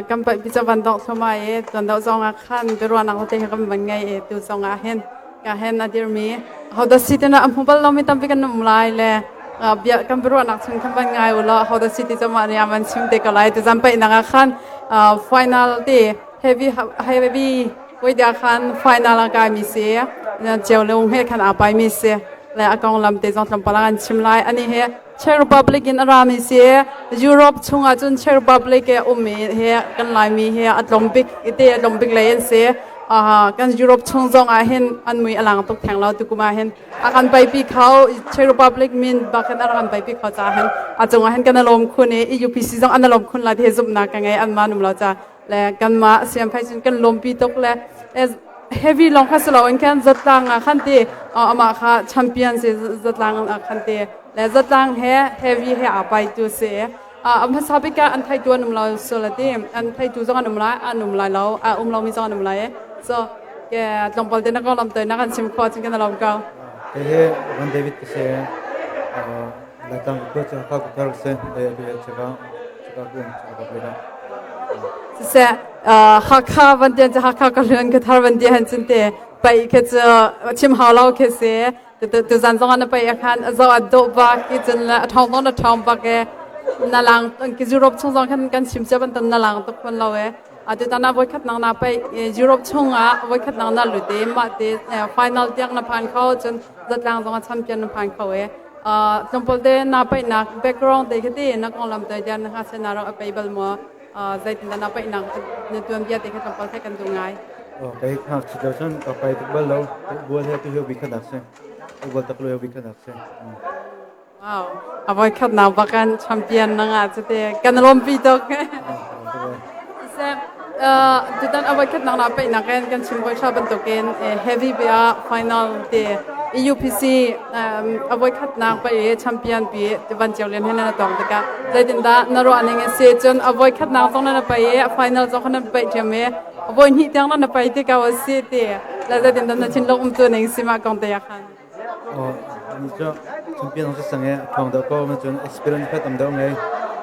กันไปพิจารณาสมัยตอนเราจองอาคารไปรวมนักเตะกันเป็นไงตัวจองอาเห็นก็เห็นอดีตมีเขาได้สิทธิ์นะผมบอกเราไม่ต้องไปกันนุ่มลายเลยเบียกันไปรวมนักชิงกันเป็นไงวะล่ะเขาได้สิทธิ์จะมาเนี่ยมันชิมเด็กอะไรตัวจำไปนักอาคารfinal ที่ heavy วิดีอาคาร final กันมีเสียเนี่ยเจ้าลงให้ขันอาไปมีเสียและอากงลำเตะจองลำปะกันชิมลายอันนี้เฮCzech Republic in Aramise, Europe chunga chun Czech Republic e umi he kan lai mi he Olympic ite Olympic lain se kan Europe chung zong a hen an mui alang tok thang lau tukuma hen akan pai pi khau Czech Republic min ba kan akan pai pi khau cha hen a chung a hen kan alom khun e UPC zong an alom khun la the zum na ka ngai an ma num lau cha le kan ma siam phai chun kan lom pi tok le heavy long khaslo en kan zatlang a khan te ama kha champion se zatlang a khan teและจะตั้งเฮเฮวีเฮอาไปตัวเสียภาษาพิการอันไทยตัวนุ่มเราสุดที่อันไทยตัวจังนุ่มละอันนุ่มลายเราเรามีจังนุ่มลายso แกลองไปเดินนักลำเตยนักชิมคอจึงกันลำเก่าเฮ้วันเดวิดก็เสียหลังจากก็จะเข้ากับทาร์เซนเดี๋ยวจะเข้าบุ้งจะเข้าไปได้เสียฮักข้าวันเดียนจะฮักข้าก็เรื่องกับทาร์วันเดียนจริงแต่ไปแค่จะชิมหาเราแค่เสียตัวจันทร์กันไปอาคารจะอัดดอกบักกิจละทองต้นทองบักนั่งหลังกิจยุโรปช่วงกันชิมเจ้าเป็นต้นนั่งหลังทุกคนเราตัวตอนนั้นวัยขัดนั่งนับไปยุโรปช่วงวัยขัดนั่งนั่งหลุดเองมาที่final ที่ยังนับผ่านเขาจนจัดหลังตรงแชมเปี้ยนนับผ่านเขาจงพอเดินนับไปนัก background เด็กที่นักกองลำตัวเดียนนะคะเช่นเราไปบัลมัวใจติดนับไปนักในตัวเบียดที่เขาจงพอแค่กันตรงไงโอเคครับสิ่งที่ฉันต่อไปทุกบัลเราบัวที่ตัวเฮียวิคันดักเซ่บัวตะกลุยวิคันดักเซ่ว้าวเอาไว้ขัดนับประกันแชมเปี้ยนนั่งจะเตะกันลมปีตกเซ่จุดนั้นเอาไว้ขัดนับไปนักกันชิมไว้ชอบเป็นตัวเกณฑ์ heavy ไปfinal เตะ EUPC เอาไว้ขัดนับไปแชมเปี้ยนปีวันเจ้าเล่นให้นั่นตรงแต่ก็ใจดินดานรอันนี้เสียจนเอาไว้ขัดนับตรงนั้นไป final ตรงนั้นไปเจมี่เอาไว้หิ้งตรงนั้นไปที่เขาเสียเตะแล้วใจดินดานชินลงตัวหนึ่งสิมากองเตะกัน นี่จะแชมเปี้ยนของสังเกตทองดาวก็มันจน experience แค่ต่ำเดียวไง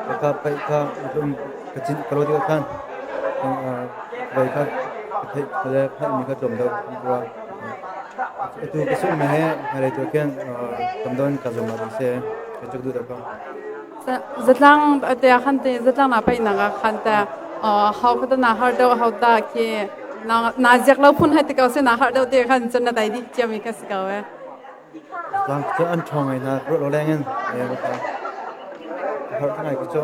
แล้วก็ไปก็มันกระจินกระโดดกันไปก็ไปเลยให้มีกระจมดาวตัวตัวกระสุนมาให้อะไรตัวแค่ต่ำเดียวกระจมมาดิเซ่กระจุกดูดาวก็จัดหลังแต่ขันเตจัดหลังนับไปนักขันแต่เขาก็ต้องนับฮาร์ดเขาตาเกี่ยน่าจะเราพูดให้ติดเขาเส้นนับฮาร์ดเดียวขันจนน่าได้ดีเจ้ามีแค่สิเขาหลังจากอันทองไงนะรถเราแรงเงินเนี่ยก็เขาทั้งไงก็จะ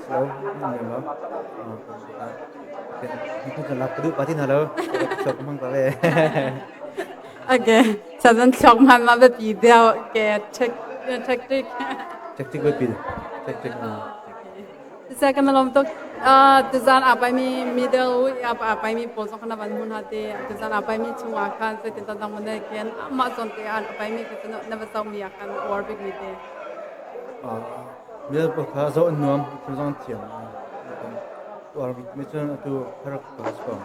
เราเนี่ยมั้งนี่คุณจะรับกระดูกปลาที่ไหนแล้วชอบมั่งปลาเลยโอเคฉันชอบมันมาแบบปีเดียวแกเช็คติกไปปีเช็คเสร็จกันแล้วต้องตุจานอาไปมีเดียวอาไปมีโพสต์ขนาดวันมุนหัดตุจานอาไปมีช่วงอาคารเสร็จติดตั้งมันได้แค่มาจนเตียนอาไปมีก็จะนับว่ามีอาคารวอร์บิกมีเดียมีแต่พวกเขาจะนุ่มคุณต้องเที่ยววอร์บิกไม่ใช่ตัวพาราคอสปอร์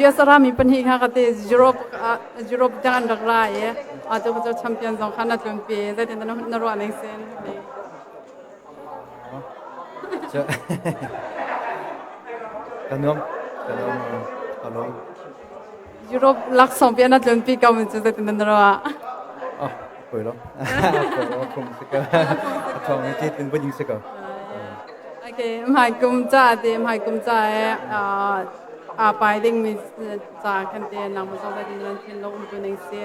US รามีปัญหาค่ะก็ที่ยุโรปจังดักรายตัวก็จะแชมเปี้ยนสองขนาดเป็นปีแต่ติดตั้งนรวานิเซนกันน้องฮัลโหลยุโรปลักษณ์เปลี่ยนนัดเล่นปีเก่ามันจะติดตั้งนรวาคุยแล้วคงสักทองนี่เป็นผู้หญิงสักโอเคหมายกุมจ่าเดหมายกุมจ่าไปดิ้งมีจ่าคันเดียนำมาส่งไปดิ้งเล่นเทนโลกตัวหนึ่งเสีย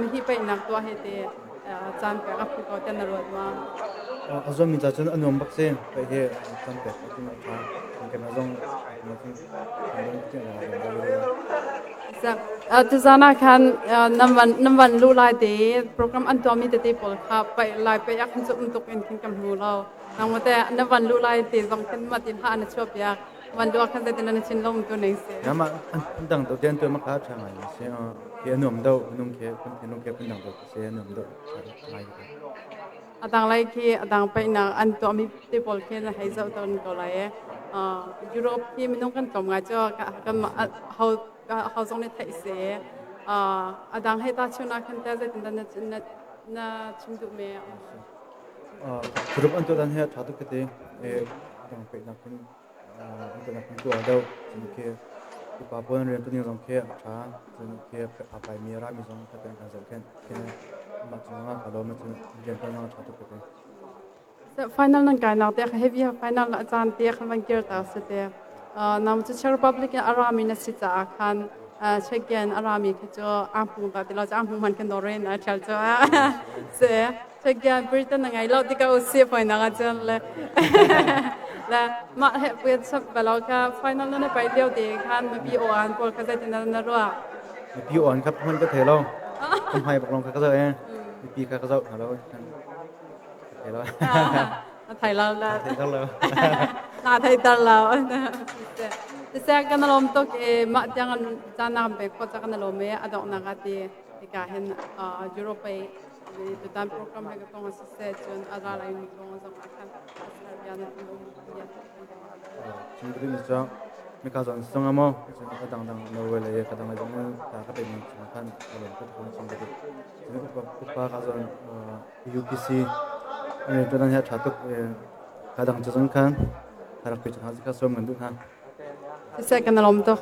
มีที่ไปนักตัวให้เดจานแปะกับผู้ก่อเต้นนรวดมาอาจจะมีจ่าจนอันยอมบักเซ่ไปเฮจานแปะที่มาทางกันมาส่งมาที่ที่อะไรทุกท่านkan namwan lu lai de program an to mi te te pol kha pai lai pe yak chu tuk in kin kam hu lo nang mate namwan lu lai te jong kan ma tin ha na chop ya wan do kan te tin na chin lom tu nei se ya ma an dang to den to ma kha cha ngai se ke nom do num ke kun nom ke kun dang do se nom do lai adang lai ki adang pai na an to mi te pol ke na hai zau ton ko lai Europe ki minong kan tom nga cho kan how zong ne thai se adang he ta chuna kan ta za tin na chim du me grup untuk dan hea chatu kete yang pe nak pun untuk nak pun tu ada ke Papua ren tu ni zong ke cha zong ke apa mi ra mi zong kete kan zong ken ma zong kalau macam ren tu nang chatu kete final nan kai nak te heavy final na chan te khan ban ker ta se te nam chu Czech Republic arami na si cha khan Czechian arami ke cho ampu ba te lo cha ampu man kan do re na chal cho se Czechian Britain ngai lo ti ka o se final ga chen le la ma he pu sab ba lo ka final na pai leo te khan ma bi o an pol ka za ti na na ro pi on ครับมันก็เทเราผมให้บอกลงก็จะปีก็จะหาเราเทเรา thầy là เทเรา là thầy ta là thế sẽ cái nào tốt cái mà chẳng chẳng nào về có chắc cái nào mấy ở đó nào cái cái hiện Europe thì tụi program hay cái công sẽ chọn ở đó lại những công giống akan Australia nó cũng ya chúng tôi mình cho mấy cái dòng sông amo chúng ta đang đang nấu về lại cái đang là chúng ta các bên chúng ta làm cái công chúng tôi chúng ta cái dòng UPC tôi đang hết chatu cái đang cho chúng kan harap kita hazika som ngandu ha thế sẽ cái nào tốt